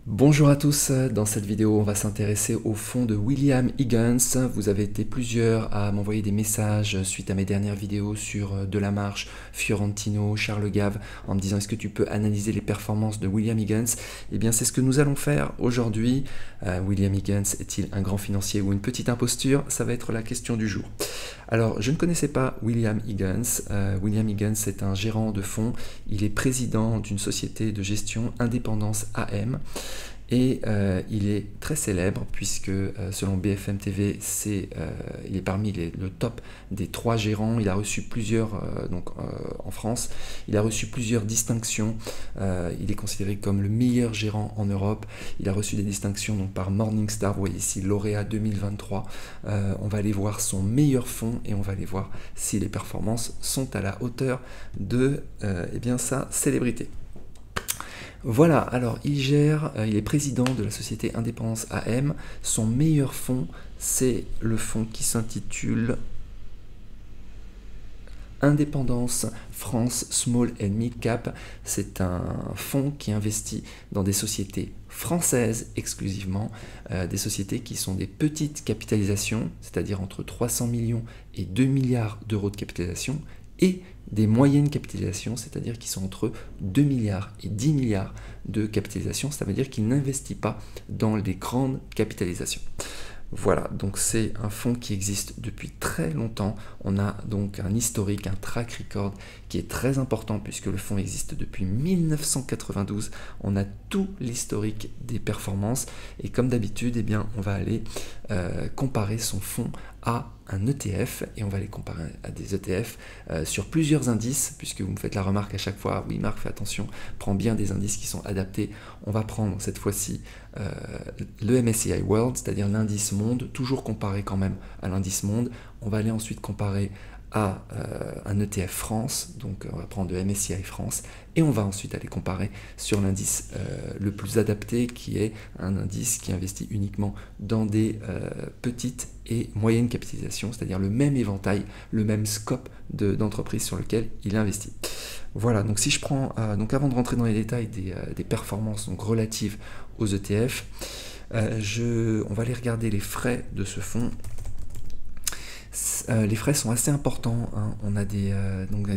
Bonjour à tous, dans cette vidéo on va s'intéresser au fonds de William Higgins. Vous avez été plusieurs à m'envoyer des messages suite à mes dernières vidéos sur Delamarche, Fiorentino, Charles Gave en me disant est-ce que tu peux analyser les performances de William Higgins. Eh bien c'est ce que nous allons faire aujourd'hui. William Higgins est-il un grand financier ou une petite imposture? Ça va être la question du jour. Alors je ne connaissais pas William Higgins. William Higgins est un gérant de fonds, il est président d'une société de gestion Indépendance AM. Et il est très célèbre puisque selon BFM TV, il est parmi le top des 3 gérants. Il a reçu plusieurs, en France, il a reçu plusieurs distinctions. Il est considéré comme le meilleur gérant en Europe. Il a reçu des distinctions donc, par Morningstar, vous voyez ici, lauréat 2023. On va aller voir son meilleur fonds et on va aller voir si les performances sont à la hauteur de sa célébrité. Voilà, alors il est président de la société Indépendance AM. Son meilleur fonds, c'est le fonds qui s'intitule Indépendance France Small and Mid Cap. C'est un fonds qui investit dans des sociétés françaises exclusivement, des sociétés qui sont des petites capitalisations, c'est-à-dire entre 300 millions et 2 milliards d'euros de capitalisation, et des moyennes capitalisations, c'est-à-dire qui sont entre 2 milliards et 10 milliards de capitalisation, ça veut dire qu'il n'investit pas dans les grandes capitalisations. Voilà, donc c'est un fonds qui existe depuis très longtemps. On a donc un historique, un track record qui est très important puisque le fonds existe depuis 1992. On a tout l'historique des performances et comme d'habitude, on va aller comparer son fonds à un ETF et on va les comparer à des ETF sur plusieurs indices puisque vous me faites la remarque à chaque fois, oui Marc fais attention, prends bien des indices qui sont adaptés. On va prendre cette fois-ci le MSCI World, c'est-à-dire l'indice monde, toujours comparé quand même à l'indice monde. On va aller ensuite comparer à un ETF France, donc on va prendre le MSCI France, et on va ensuite aller comparer sur l'indice le plus adapté, qui est un indice qui investit uniquement dans des petites et moyennes capitalisations, c'est-à-dire le même éventail, le même scope d'entreprise sur lequel il investit. Voilà, donc si je prends, donc avant de rentrer dans les détails des performances donc relatives aux ETF, on va aller regarder les frais de ce fonds. Les frais sont assez importants, hein. On a des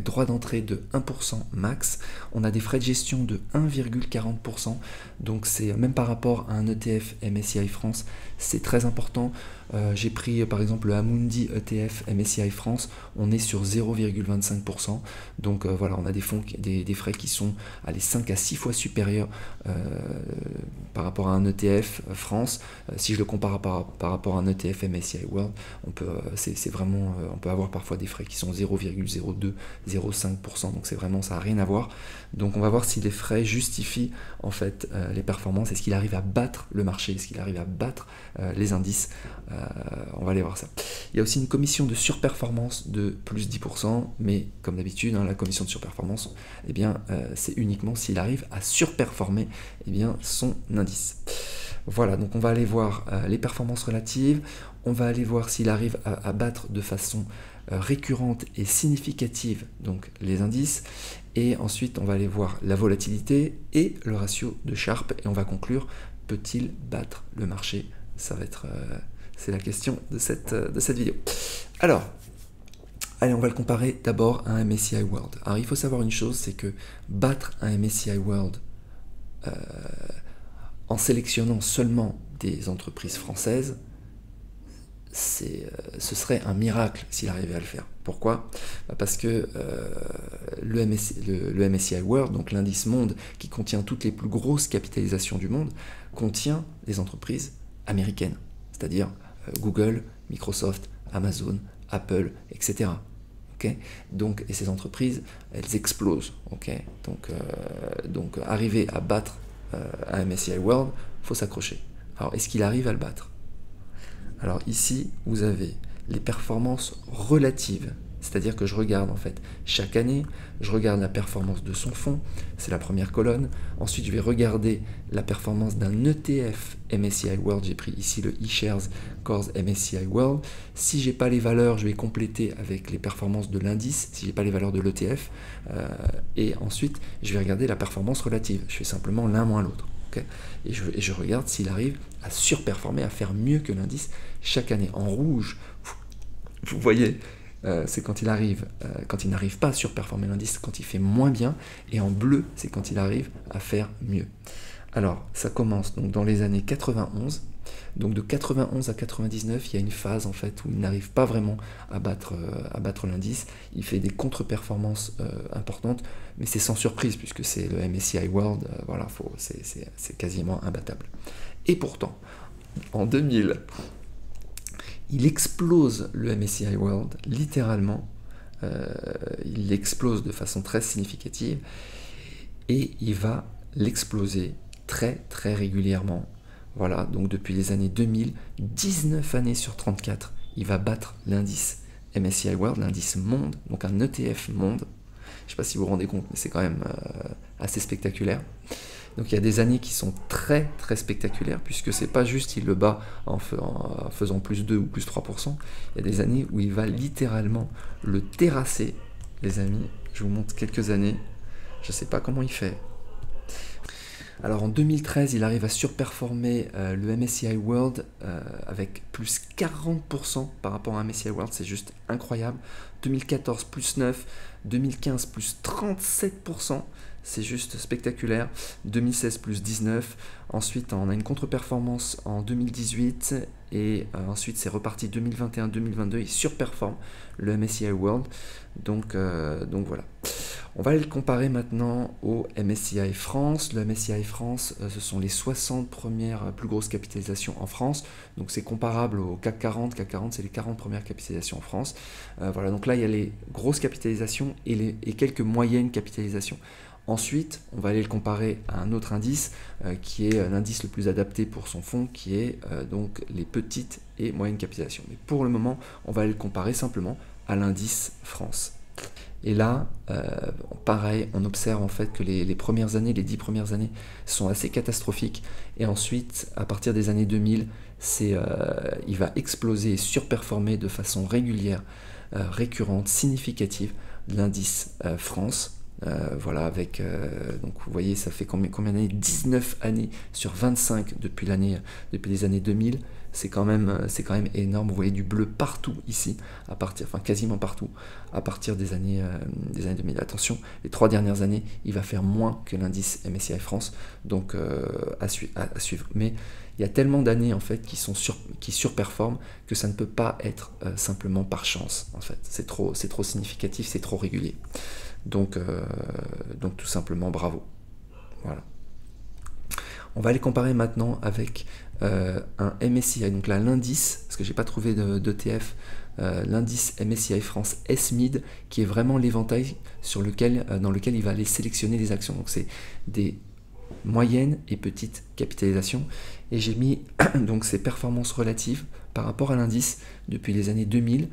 droits d'entrée de 1% max, on a des frais de gestion de 1,40%, donc c'est même par rapport à un ETF MSCI France, c'est très important. J'ai pris par exemple le Amundi ETF MSCI France, on est sur 0,25%, donc voilà, on a des frais qui sont 5 à 6 fois supérieurs par rapport à un ETF France. Si je le compare par rapport à un ETF MSCI World, on peut avoir parfois des frais qui sont 0,02, 0,5%, donc c'est vraiment, ça n'a rien à voir. Donc on va voir si les frais justifient en fait les performances, est-ce qu'il arrive à battre le marché, est-ce qu'il arrive à battre les indices. On va aller voir ça. Il y a aussi une commission de surperformance de plus 10%, mais comme d'habitude, hein, la commission de surperformance, c'est uniquement s'il arrive à surperformer son indice. Voilà, donc on va aller voir les performances relatives, on va aller voir s'il arrive à battre de façon récurrente et significative donc les indices, et ensuite on va aller voir la volatilité et le ratio de Sharpe, et on va conclure, peut-il battre le marché? Ça va être... c'est la question de cette vidéo. Alors, allez, on va le comparer d'abord à un MSCI World. Alors, il faut savoir une chose, c'est que battre un MSCI World en sélectionnant seulement des entreprises françaises, ce serait un miracle s'il arrivait à le faire. Pourquoi? Parce que le MSCI World, donc l'indice monde qui contient toutes les plus grosses capitalisations du monde, contient des entreprises américaines, c'est-à-dire Google, Microsoft, Amazon, Apple, etc. Okay, donc, et ces entreprises, elles explosent. Okay, donc arriver à battre un MSCI World, il faut s'accrocher. Alors, est-ce qu'il arrive à le battre? Alors ici, vous avez les performances relatives, c'est-à-dire que je regarde en fait chaque année, je regarde la performance de son fonds, c'est la première colonne. Ensuite, je vais regarder la performance d'un ETF MSCI World. J'ai pris ici le eShares Cores MSCI World. Si j'ai pas les valeurs, je vais compléter avec les performances de l'indice, si j'ai pas les valeurs de l'ETF. Et ensuite, je vais regarder la performance relative. Je fais simplement l'un moins l'autre. Okay, et je regarde s'il arrive à surperformer, à faire mieux que l'indice chaque année. En rouge, vous voyez, c'est quand il n'arrive pas à surperformer l'indice, quand il fait moins bien, et en bleu, c'est quand il arrive à faire mieux. Alors, ça commence donc dans les années 91. Donc de 91 à 99, il y a une phase en fait où il n'arrive pas vraiment à battre l'indice. Il fait des contre-performances importantes, mais c'est sans surprise puisque c'est le MSCI World. Voilà, c'est quasiment imbattable. Et pourtant, en 2000, il explose le MSCI World, littéralement. Il l'explose de façon très significative et il va l'exploser très très régulièrement. Voilà, donc depuis les années 2000, 19 années sur 34, il va battre l'indice MSCI World, l'indice monde, donc un ETF monde. Je ne sais pas si vous vous rendez compte, mais c'est quand même assez spectaculaire. Donc il y a des années qui sont très très spectaculaires, puisque c'est pas juste il le bat en faisant plus 2 ou plus 3%. Il y a des années où il va littéralement le terrasser, les amis. Je vous montre quelques années. Je ne sais pas comment il fait. Alors en 2013, il arrive à surperformer le MSCI World avec plus 40% par rapport à MSCI World, c'est juste incroyable. 2014 plus 9, 2015 plus 37%, c'est juste spectaculaire. 2016 plus 19, ensuite on a une contre-performance en 2018 et ensuite c'est reparti 2021-2022, il surperforme le MSCI World, donc voilà. On va aller le comparer maintenant au MSCI France. Le MSCI France, ce sont les 60 premières plus grosses capitalisations en France. Donc c'est comparable au CAC 40. CAC 40, c'est les 40 premières capitalisations en France. Voilà, donc là, il y a les grosses capitalisations et quelques moyennes capitalisations. Ensuite, on va aller le comparer à un autre indice qui est l'indice le plus adapté pour son fonds, qui est donc les petites et moyennes capitalisations. Mais pour le moment, on va aller le comparer simplement à l'indice France. Et là, pareil, on observe en fait que les premières années, les 10 premières années sont assez catastrophiques. Et ensuite, à partir des années 2000, il va exploser et surperformer de façon régulière, récurrente, significative l'indice France. Voilà, avec, donc vous voyez, ça fait combien d'années? 19 années sur 25 depuis les années 2000. C'est quand même énorme. Vous voyez du bleu partout ici, quasiment partout, à partir des années 2000. Attention, les 3 dernières années, il va faire moins que l'indice MSCI France, donc à suivre. Mais il y a tellement d'années en fait qui surperforment que ça ne peut pas être simplement par chance. En fait, c'est trop significatif, c'est trop régulier. Donc tout simplement bravo. Voilà. On va les comparer maintenant avec un MSCI, donc là l'indice, parce que j'ai pas trouvé d'ETF, l'indice MSCI France S-Mid, qui est vraiment l'éventail dans lequel il va aller sélectionner les actions. Donc c'est des moyennes et petites capitalisations, et j'ai mis donc ces performances relatives par rapport à l'indice depuis les années 2000.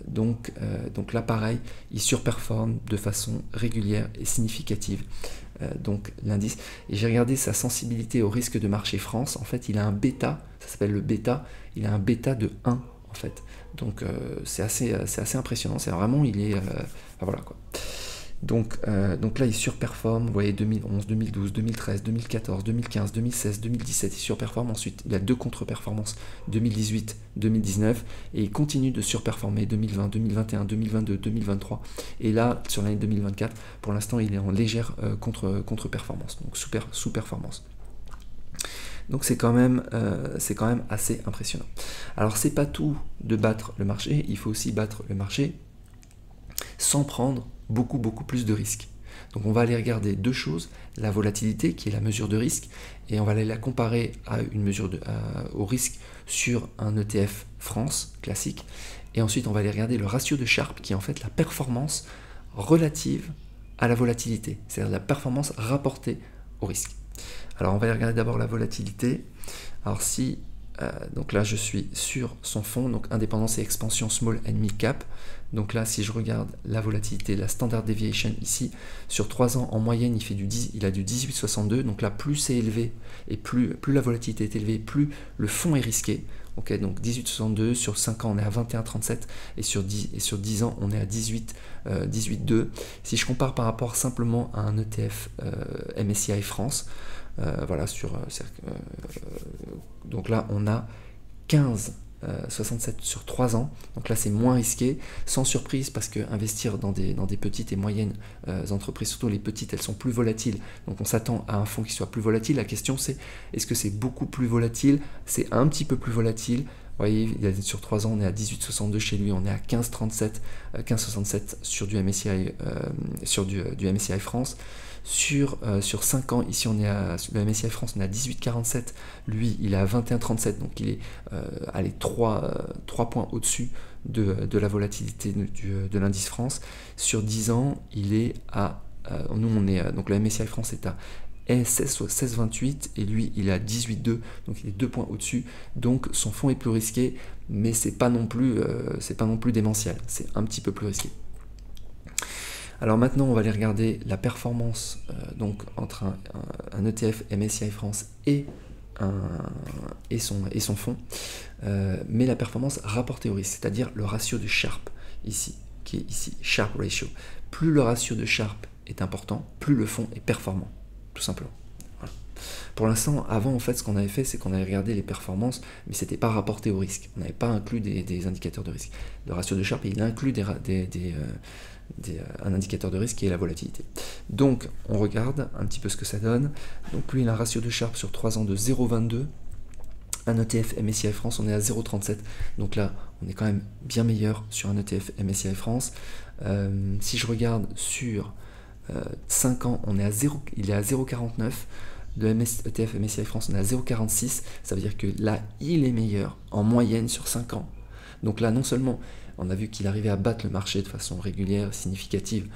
Donc là pareil, il surperforme de façon régulière et significative donc l'indice, et j'ai regardé sa sensibilité au risque de marché France. En fait il a un bêta, ça s'appelle le bêta, il a un bêta de 1 en fait, donc c'est assez impressionnant, c'est vraiment, il est voilà quoi. Donc là il surperforme, vous voyez 2011, 2012, 2013, 2014, 2015, 2016, 2017, il surperforme. Ensuite il a 2 contre-performances, 2018, 2019, et il continue de surperformer 2020, 2021, 2022, 2023, et là sur l'année 2024, pour l'instant il est en légère contre-performance, donc sous-performance. Donc c'est quand même assez impressionnant. Alors c'est pas tout de battre le marché, il faut aussi battre le marché sans prendre beaucoup plus de risques. Donc on va aller regarder 2 choses, la volatilité qui est la mesure de risque, et on va aller la comparer à une mesure au risque sur un ETF France classique, et ensuite on va aller regarder le ratio de Sharpe qui est en fait la performance relative à la volatilité, c'est-à-dire la performance rapportée au risque. Alors on va aller regarder d'abord la volatilité. Alors donc là je suis sur son fonds, donc indépendance et expansion small and mid cap. Donc là si je regarde la volatilité, la standard deviation ici, sur 3 ans en moyenne il a du 18,62, donc là plus c'est élevé et plus la volatilité est élevée, plus le fonds est risqué. Ok, donc 18,62, sur 5 ans on est à 21,37 et sur 10 ans on est à 18,2. Si je compare par rapport simplement à un ETF MSCI France, voilà, donc là, on a 15,67 sur 3 ans, donc là c'est moins risqué, sans surprise parce que investir dans des petites et moyennes entreprises, surtout les petites, elles sont plus volatiles, donc on s'attend à un fonds qui soit plus volatile. La question c'est, est-ce que c'est beaucoup plus volatile? C'est un petit peu plus volatile. Vous voyez, sur 3 ans, on est à 18,62 chez lui, on est à 15,67 sur du MSCI, du MSCI France. Sur 5 ans, ici on est le MSCI France, on est à 18,47, lui il est à 21,37, donc il est 3 points au-dessus de la volatilité de l'indice France. Sur 10 ans, il est à, nous on est, donc le MSCI France est à 16,28 et lui il est à 18,2, donc il est 2 points au-dessus, donc son fonds est plus risqué, mais c'est pas non plus démentiel, c'est un petit peu plus risqué. Alors maintenant on va aller regarder la performance donc entre un ETF MSCI France et son fonds, mais la performance rapportée au risque, c'est-à-dire le ratio de Sharpe ici, qui est ici, Sharpe Ratio. Plus le ratio de Sharpe est important, plus le fonds est performant, tout simplement. Voilà. Pour l'instant, avant, en fait, ce qu'on avait fait, c'est qu'on avait regardé les performances, mais ce n'était pas rapporté au risque. On n'avait pas inclus des indicateurs de risque. Le ratio de Sharpe, il inclut un indicateur de risque qui est la volatilité. Donc, on regarde un petit peu ce que ça donne. Donc, lui, il a un ratio de Sharpe sur 3 ans de 0,22. Un ETF MSCI France, on est à 0,37. Donc là, on est quand même bien meilleur sur un ETF MSCI France. Si je regarde sur 5 ans, il est à 0,49. De ETF MSCI France, on est à 0,46. Ça veut dire que là, il est meilleur en moyenne sur 5 ans. Donc là, non seulement on a vu qu'il arrivait à battre le marché de façon régulière, significative,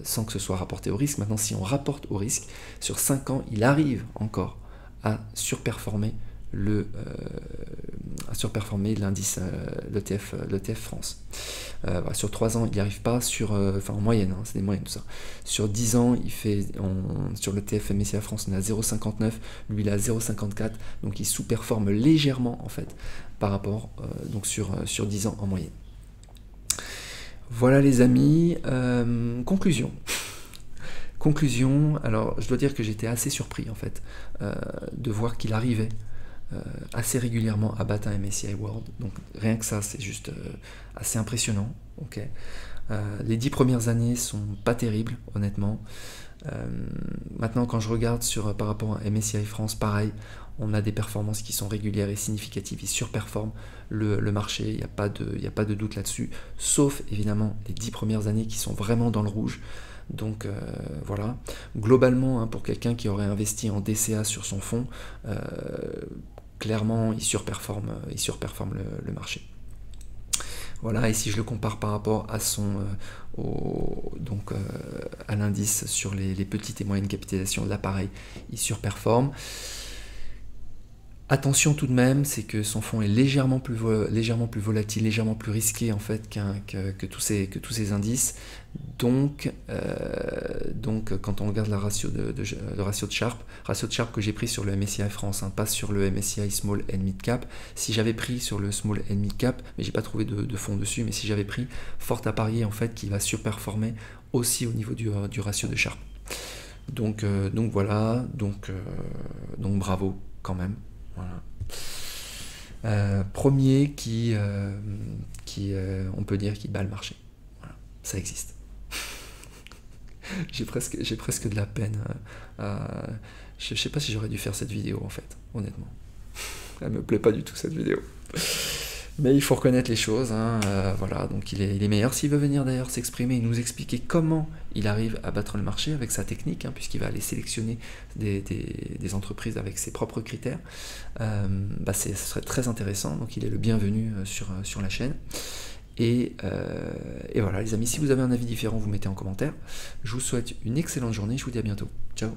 sans que ce soit rapporté au risque. Maintenant, si on rapporte au risque, sur 5 ans, il arrive encore à surperformer l'indice, l'ETF France. Voilà, sur 3 ans, il n'y arrive pas, en moyenne, c'est des moyennes tout ça. Sur 10 ans, sur l'ETF MSCI France, on est à 0,59, lui il est à 0,54, donc il sous-performe légèrement en fait, par rapport, donc sur 10 ans en moyenne. Voilà les amis, conclusion. Conclusion, alors je dois dire que j'étais assez surpris en fait, de voir qu'il arrivait assez régulièrement à battre un MSCI World, donc rien que ça c'est juste assez impressionnant. Okay. Les 10 premières années sont pas terribles honnêtement. Maintenant quand je regarde par rapport à MSCI France, pareil, on a des performances qui sont régulières et significatives, ils surperforment le marché, il n'y a pas de doute là-dessus, sauf évidemment les 10 premières années qui sont vraiment dans le rouge. Donc voilà, globalement, pour quelqu'un qui aurait investi en DCA sur son fonds, clairement il surperforme le marché. Voilà, et si je le compare par rapport à à l'indice sur les petites et moyennes capitalisations, là pareil, il surperforme. Attention tout de même, c'est que son fonds est légèrement plus volatile, légèrement plus risqué en fait que tous ces indices. Donc quand on regarde le ratio de Sharpe que j'ai pris sur le MSCI France, pas sur le MSCI Small and Mid Cap. Si j'avais pris sur le Small and Mid Cap, mais j'ai pas trouvé de fonds dessus, mais si j'avais pris, fort à parier en fait qu'il va surperformer aussi au niveau du ratio de Sharpe. Donc voilà, donc bravo quand même. Voilà. Premier qui on peut dire qui bat le marché. Voilà. Ça existe. j'ai presque de la peine. Je sais pas si j'aurais dû faire cette vidéo en fait, honnêtement. Elle me plaît pas du tout cette vidéo. Mais il faut reconnaître les choses, voilà, donc il est meilleur. S'il veut venir d'ailleurs s'exprimer et nous expliquer comment il arrive à battre le marché avec sa technique, puisqu'il va aller sélectionner des entreprises avec ses propres critères, ce serait très intéressant, donc il est le bienvenu sur la chaîne. Et voilà les amis, si vous avez un avis différent, vous mettez en commentaire. Je vous souhaite une excellente journée, je vous dis à bientôt. Ciao.